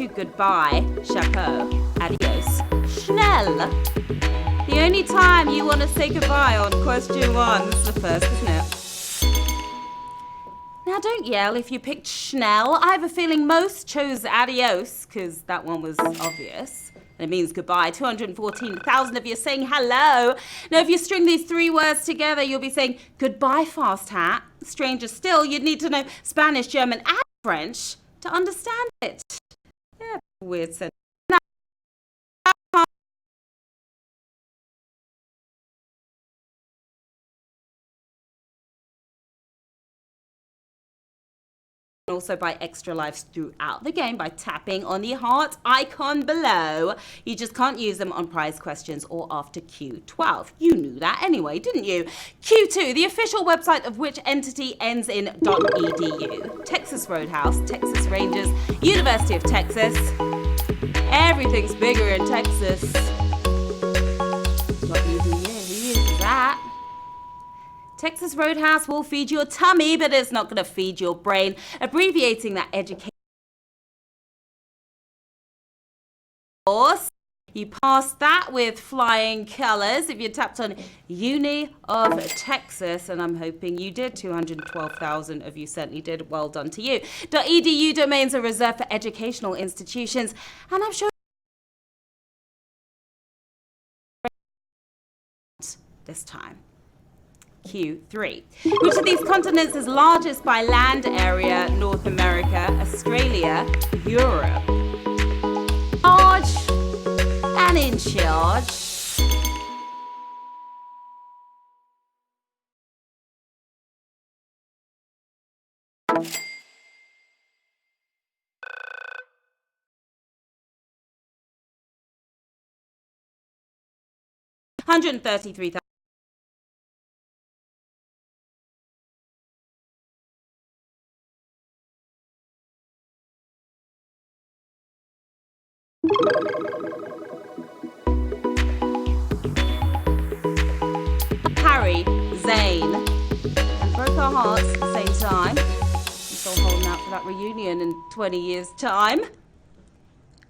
Q2, goodbye, chapeau, adios, schnell. The only time you want to say goodbye on question 1, this is the first, isn't it? Now don't yell if you picked schnell. I have a feeling most chose adios, because that one was obvious. And it means goodbye. 214,000 of you are saying hello. Now if you string these 3 words together, you'll be saying goodbye, fast hat. Stranger still, you'd need to know Spanish, German and French to understand it. Yeah, weird sentence. Also by extra lives throughout the game by tapping on the heart icon below. You just can't use them on prize questions or after Q12. You knew that anyway, didn't you? Q2, the official website of which entity ends in .edu. Texas Roadhouse, Texas Rangers, University of Texas. Everything's bigger in Texas. .edu, who uses that? Texas Roadhouse will feed your tummy, but it's not going to feed your brain. Abbreviating that education course, you passed that with flying colours if you tapped on Uni of Texas, and I'm hoping you did. 212,000 of you certainly did. Well done to you. .edu domains are reserved for educational institutions, and I'm sure this time. Q3. Which of these continents is largest by land area? North America, Australia, Europe. Large and in charge. $133,000. Harry, Zayn, and broke our hearts at the same time. I'm still holding out for that reunion in 20 years' time.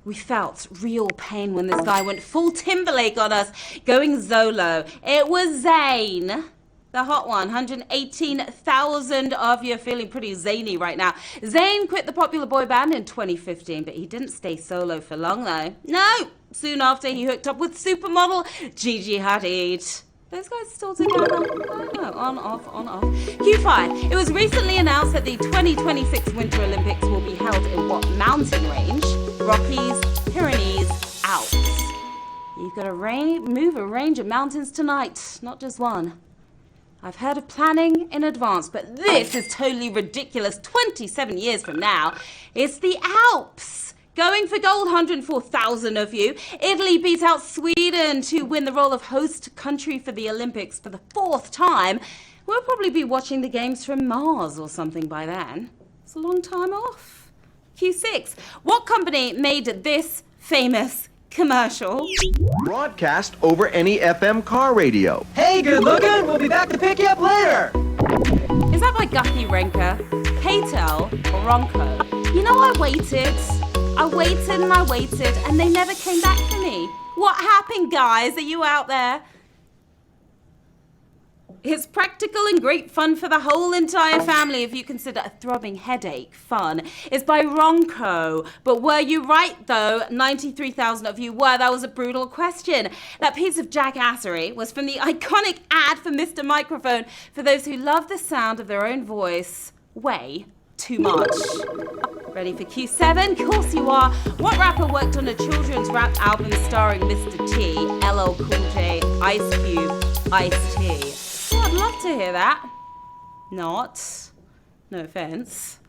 We felt real pain when this guy went full Timberlake on us, going Zolo. It was Zayn. The hot one, 118,000 of you are feeling pretty zany right now. Zayn quit the popular boy band in 2015, but he didn't stay solo for long though. No! Soon after he hooked up with supermodel Gigi Hadid. Those guys still together? I don't know. On, off, on, off. Q5. It was recently announced that the 2026 Winter Olympics will be held in what mountain range? Rockies, Pyrenees, Alps. You've got to move a range of mountains tonight, not just one. I've heard of planning in advance, but this is totally ridiculous. 27 years from now, it's the Alps. Going for gold, 104,000 of you. Italy beat out Sweden to win the role of host country for the Olympics for the 4th time. We'll probably be watching the games from Mars or something by then. It's a long time off. Q6. What company made this famous commercial? Broadcast over any FM car radio. Hey, good looking. We'll be back to pick you up later. Is that by Guppy Renker, K-Tel, or Ronco? You know, I waited and I waited, and they never came back for me. What happened, guys? Are you out there? It's practical and great fun for the whole entire family if you consider a throbbing headache fun. It's by Ronco. But were you right, though? 93,000 of you were. That was a brutal question. That piece of jackassery was from the iconic ad for Mr. Microphone for those who love the sound of their own voice way too much. Ready for Q7? Of course you are. What rapper worked on a children's rap album starring Mr. T, LL Cool J, Ice Cube, Ice-T? Oh, I'd love to hear that. Not. No offense.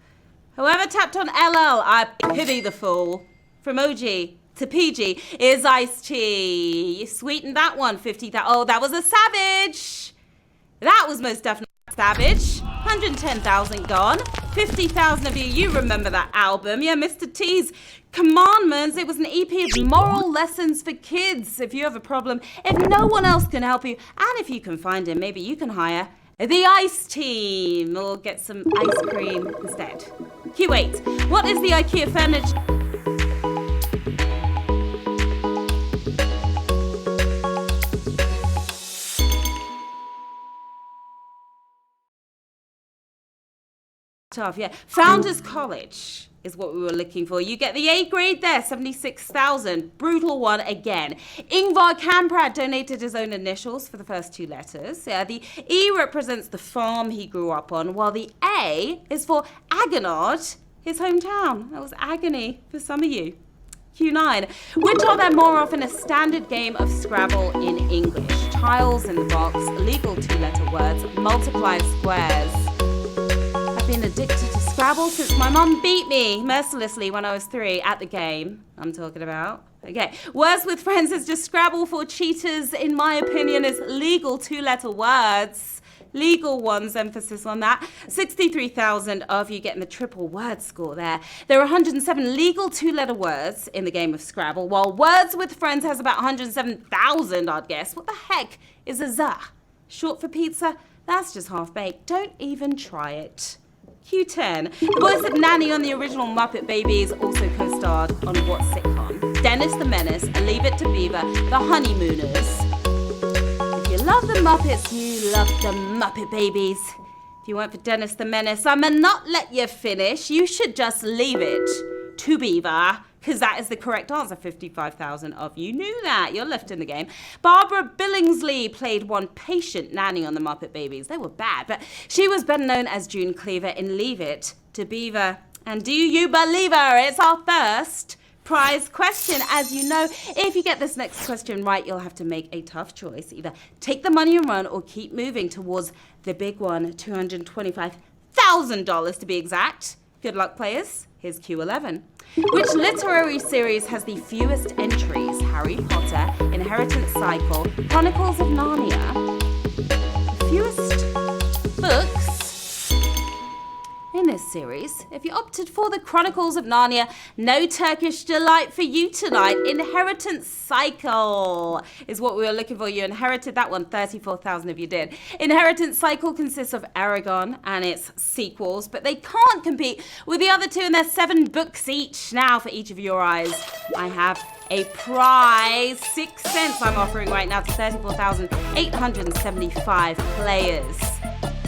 Whoever tapped on LL, I pity the fool. From OG to PG is Ice-T. You sweetened that one, 50,000. Oh, that was a savage. That was most definitely savage. 110,000 gone. 50,000 of you remember that album. Yeah, Mr. T's Commandments. It was an EP of moral lessons for kids. If you have a problem, if no one else can help you, and if you can find him, maybe you can hire the Ice Team or get some ice cream instead. Q8. What is the IKEA furniture? Tough, yeah. Founders College is what we were looking for. You get the A grade there, 76,000. Brutal one again. Ingvar Kamprad donated his own initials for the first two letters. Yeah, the E represents the farm he grew up on, while the A is for Agonard, his hometown. That was agony for some of you. Q9. Which are there more often a standard game of Scrabble in English? Tiles in the box, illegal two-letter words, multiply squares. I've been addicted to Scrabble since my mum beat me mercilessly when I was 3 at the game I'm talking about. Okay, words with friends is just Scrabble for cheaters, in my opinion, is legal two-letter words. Legal ones, emphasis on that. 63,000 of you getting the triple word score there. There are 107 legal two-letter words in the game of Scrabble, while Words with Friends has about 107,000, I'd guess. What the heck is a za? Short for pizza? That's just half-baked. Don't even try it. Q10. The voice of Nanny on the original Muppet Babies also co-starred on what sitcom? Dennis the Menace, Leave It to Beaver, The Honeymooners. If you love the Muppets, you love the Muppet Babies. If you weren't for Dennis the Menace, I'ma not let you finish. You should just leave it to Beaver, because that is the correct answer. 55,000 of you knew that. You're left in the game. Barbara Billingsley played one patient nanny on the Muppet Babies. They were bad, but she was better known as June Cleaver in Leave It to Beaver. And do you believe her? It's our first prize question. As you know, if you get this next question right, you'll have to make a tough choice. Either take the money and run or keep moving towards the big one, $225,000 to be exact. Good luck, players. Here's Q11. Which literary series has the fewest entries? Harry Potter, Inheritance Cycle, Chronicles of Narnia. The fewest books in this series. If you opted for the Chronicles of Narnia, no Turkish delight for you tonight. Inheritance Cycle is what we were looking for. You inherited that one. 34,000 of you did. Inheritance Cycle consists of Aragon and its sequels, but they can't compete with the other two, and there's 7 books each. Now, for each of your eyes, I have a prize. 6 cents I'm offering right now to 34,875 players.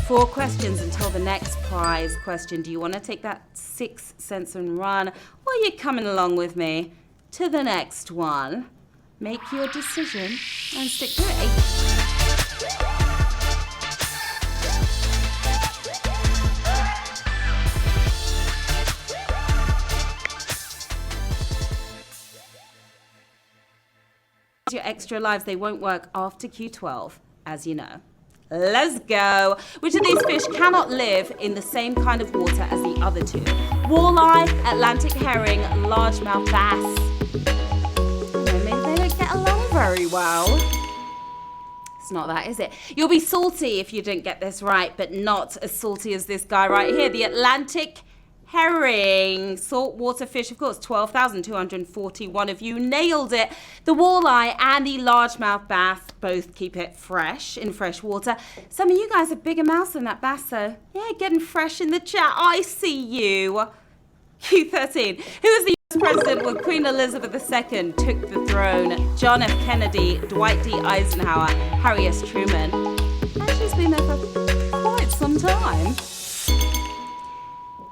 4 questions until the next prize question. Do you want to take that 6 cents and run, or are you coming along with me to the next one? Make your decision and stick to it. Your extra lives, they won't work after Q12, as you know. Let's go. Which of these fish cannot live in the same kind of water as the other two? Walleye, Atlantic herring, largemouth bass. Maybe they don't get along very well. It's not that, is it? You'll be salty if you don't get this right, but not as salty as this guy right here. The Atlantic herring, saltwater fish, of course. 12,241 of you nailed it. The walleye and the largemouth bass both keep it fresh in fresh water. Some of you guys are bigger mouths than that bass, so yeah, getting fresh in the chat. I see you. Q13. Who was the US president when Queen Elizabeth II took the throne? John F. Kennedy, Dwight D. Eisenhower, Harry S. Truman. She's been there for quite some time.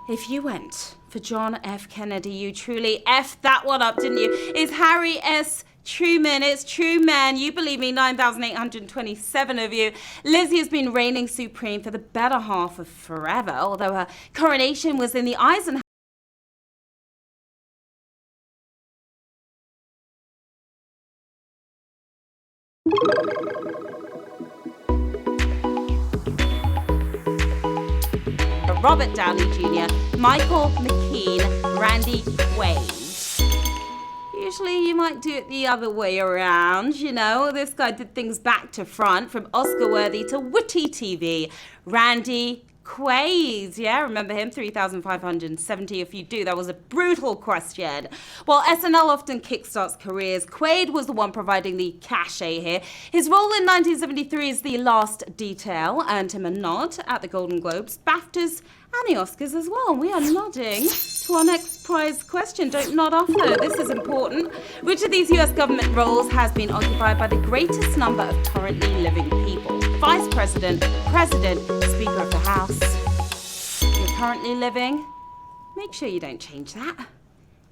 If you went for John F. Kennedy, you truly effed that one up, didn't you? It's Harry S. Truman. It's Truman. You believe me, 9,827 of you. Lizzie has been reigning supreme for the better half of forever, although her coronation was in the Eisenhower. Robert Downey Jr., Michael McKean, Randy Quaid. Usually you might do it the other way around, you know. This guy did things back to front, from Oscar-worthy to witty TV. Randy Quaid, yeah, remember him? 3,570 if you do. That was a brutal question. While SNL often kickstarts careers, Quaid was the one providing the cachet here. His role in 1973 is The Last Detail earned him a nod at the Golden Globes, BAFTAs, and the Oscars as well. We are nodding to our next prize question. Don't nod off though, this is important. Which of these US government roles has been occupied by the greatest number of currently living people? Vice President, President, Speaker of the House. Your currently living. Make sure you don't change that.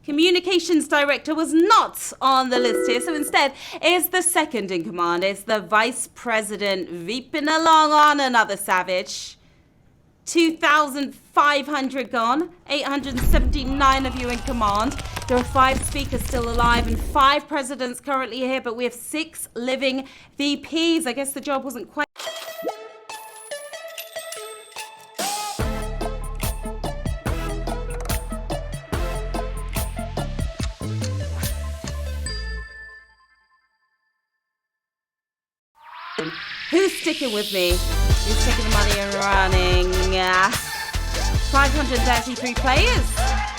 Communications director was not on the list here, so instead it's the second in command. It's the vice president veeping along on another savage. 2,500 gone, 879 of you in command. There are 5 speakers still alive and 5 presidents currently here, but we have 6 living VPs. I guess the job wasn't quite... Who's sticking with me? Who's taking the money and running? 533 players.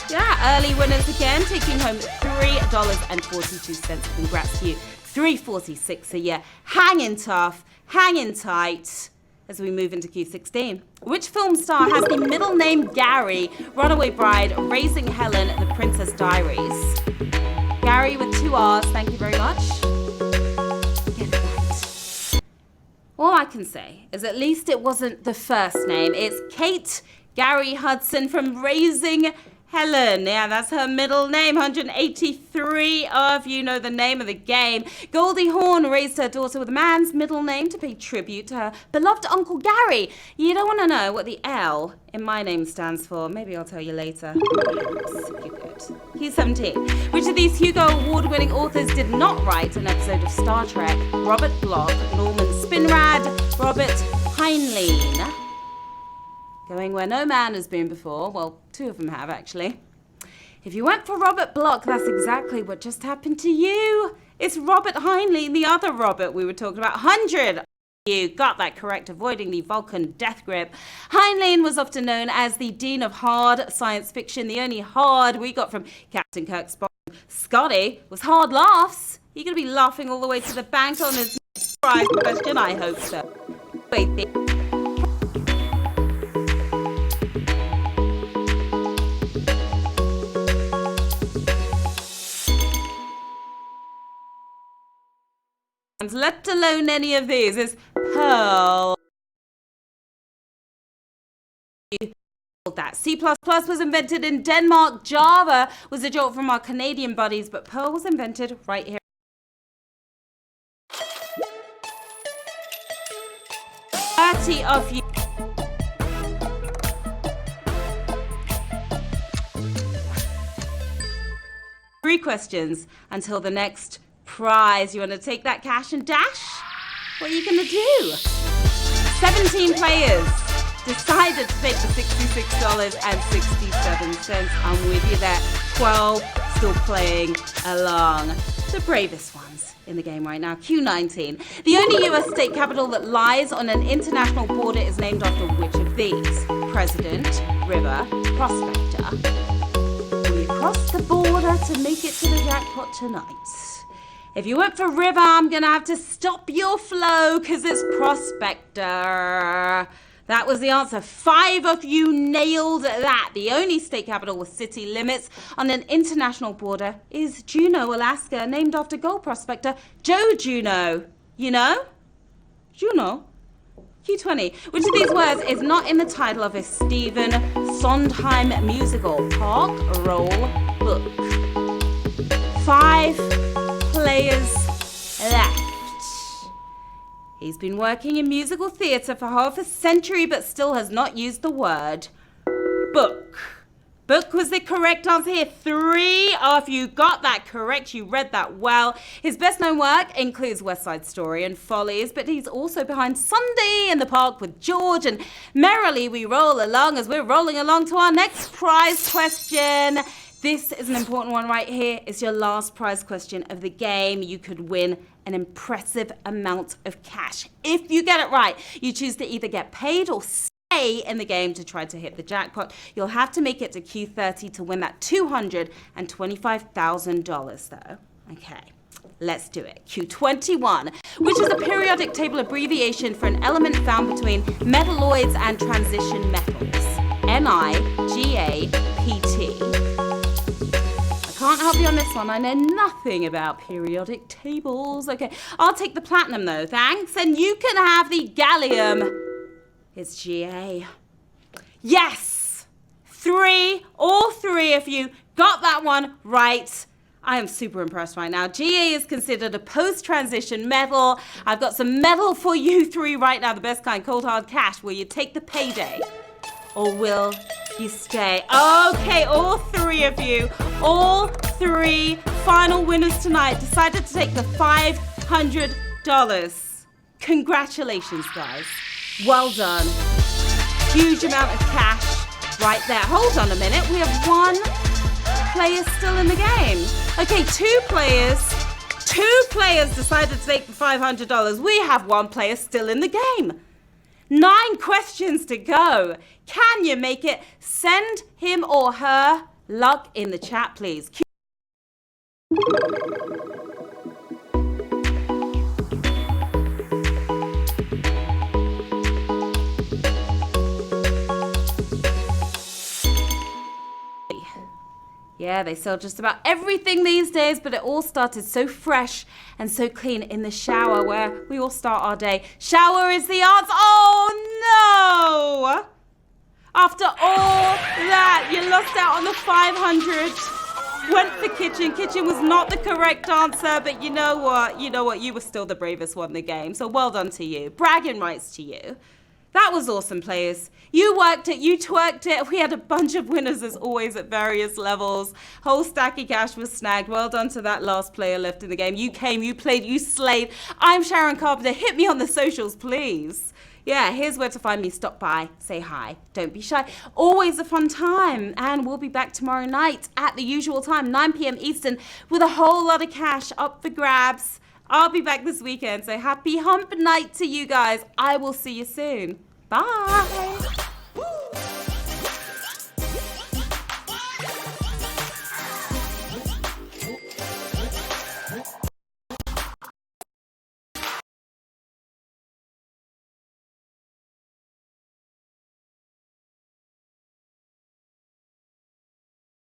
Yeah, early winners again, taking home $3.42. Congrats to you. 346 a year. Hanging tough, hanging tight as we move into Q16. Which film star has the middle name Gary, Runaway Bride, Raising Helen, The Princess Diaries? Gary with 2 R's, thank you very much. All I can say is at least it wasn't the first name. It's Kate Gary Hudson from Raising Helen. Yeah, that's her middle name. 183 of you know the name of the game. Goldie Hawn raised her daughter with a man's middle name to pay tribute to her beloved Uncle Gary. You don't want to know what the L in my name stands for. Maybe I'll tell you later. Q17. Which of these Hugo Award-winning authors did not write an episode of Star Trek? Robert Bloch, Norman Spinrad, Robert Heinlein. Going where no man has been before. Well, 2 of them have, actually. If you went for Robert Bloch, that's exactly what just happened to you. It's Robert Heinlein, the other Robert we were talking about. 100. You got that correct, avoiding the Vulcan death grip. Heinlein was often known as the dean of hard science fiction. The only hard we got from Captain Kirk Spock. Scotty was hard laughs. You're going to be laughing all the way to the bank on his prize question? I hope so. Wait, let alone any of these, is Pearl. That C++ was invented in Denmark. Java was a joke from our Canadian buddies, but Perl was invented right here. Of you. Three questions until the next prize. You want to take that cash and dash? What are you going to do? 17 players decided to take the $66.67. I'm with you there. 12 still playing along. The bravest ones in the game right now. Q19. The only US state capital that lies on an international border is named after which of these? President, river, prospector. We cross the border to make it to the jackpot tonight. If you went for river, I'm going to have to stop your flow because it's prospector. That was the answer. 5 of you nailed that. The only state capital with city limits on an international border is Juneau, Alaska, named after gold prospector Joe Juneau. You know? Juneau. Q20. Which of these words is not in the title of a Stephen Sondheim musical? Park, roll, book. 5 players left. He's been working in musical theatre for half a century, but still has not used the word book. Book was the correct answer here. 3 of you got that correct. You read that well. His best known work includes West Side Story and Follies, but he's also behind Sunday in the Park with George, and merrily we roll along as we're rolling along to our next prize question. This is an important one right here. It's your last prize question of the game. You could win an impressive amount of cash. If you get it right, you choose to either get paid or stay in the game to try to hit the jackpot. You'll have to make it to Q30 to win that $225,000 though. Okay, let's do it. Q21, which is a periodic table abbreviation for an element found between metalloids and transition metals. NiGaPt. Can't help you on this one. I know nothing about periodic tables. Okay, I'll take the platinum though, thanks. And you can have the gallium. It's Ga. Yes! All three of you got that one right. I am super impressed right now. GA is considered a post-transition medal. I've got some medal for you three right now, the best kind, cold hard cash. Will you take the payday or will you stay? Okay, all three of you, all three final winners tonight decided to take the $500. Congratulations, guys. Well done. Huge amount of cash right there. Hold on a minute. We have one player still in the game. Okay, two players decided to take the $500. We have one player still in the game. 9 questions to go. Can you make it? Send him or her luck in the chat, please. Yeah, they sell just about everything these days, but it all started so fresh and so clean in the shower where we all start our day. Shower is the answer. Oh, no! After all that, you lost out on the 500. Went for kitchen. Kitchen was not the correct answer, but you know what? You were still the bravest one in the game, so well done to you. Bragging rights to you. That was awesome, players. You worked it, you twerked it. We had a bunch of winners as always at various levels. Whole stack of cash was snagged. Well done to that last player left in the game. You came, you played, you slayed. I'm Sharon Carpenter. Hit me on the socials, please. Yeah, here's where to find me. Stop by, say hi. Don't be shy. Always a fun time. And we'll be back tomorrow night at the usual time, 9 p.m. Eastern, with a whole lot of cash up for grabs. I'll be back this weekend, so happy hump night to you guys. I will see you soon. Bye.